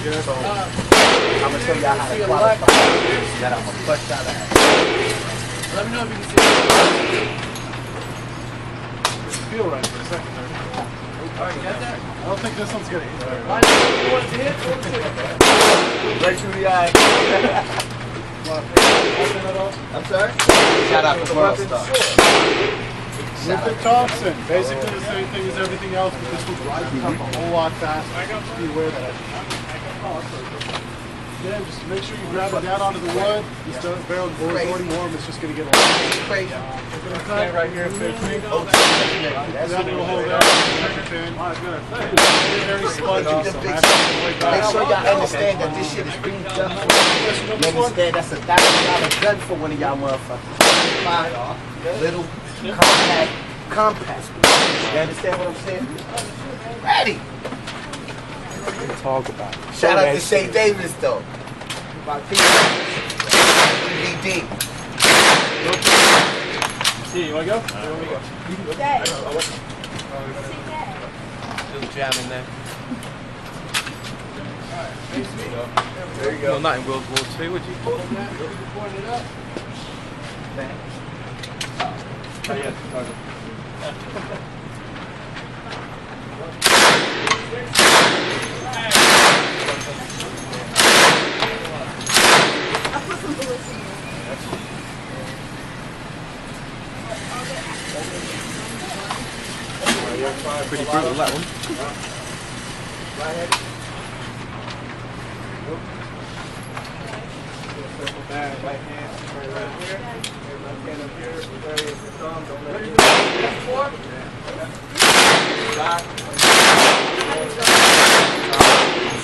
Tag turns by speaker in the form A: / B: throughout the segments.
A: So, I'm going to show y'all how to qualify that I'm going to push out of that.
B: Let me know if you can see it.
C: Feel right for a second there.
B: Alright, got that?
C: I don't think this one's gonna hit.
B: You want to hit?
A: Right through the eye. I'm sorry? Shout out to World Star.
C: With the Thompson, basically the same thing as everything else, but this one's rising up a whole lot faster. Just be aware of that. Again, just make sure you grab it down onto the wood. This barrel is already warm, it's just going to get a little
A: Crazy.
C: stand right here and face me. That will hold that. Very spongy, so
A: Make sure y'all understand that this shit is being done for. You understand that's $1,000 gun for one of y'all motherfuckers. Little compact. You understand what I'm saying? Ready.
C: talk about it.
A: Shout out to Shay Davis though. DVD.
C: See, you wanna go?
B: Little jam in there.
A: There you go.
B: Well, not in World War II, would you?
D: Pretty brutal, that one.
A: Right head. Circle back, right hand, right here. Left hand up here. Very your thumb. Don't let it go.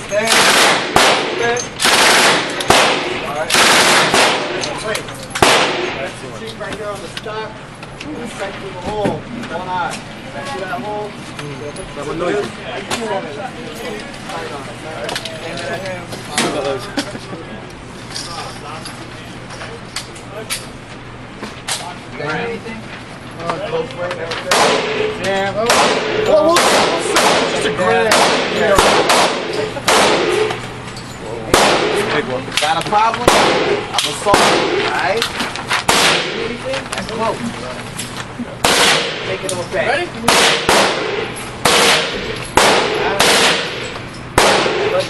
A: Stand. Alright. Wait. Cheek right here on the stock. Straight through the hole. One eye. Back to that hole.
D: That one noisy. Look at those.
A: You got anything? Close break.
C: Damn. Whoa. Just a grand.
D: Big one.
A: Got a problem? I'm assaulting you, alright? Anything? That's close. Take it on back.
B: Ready?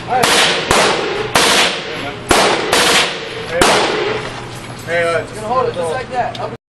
A: Alright.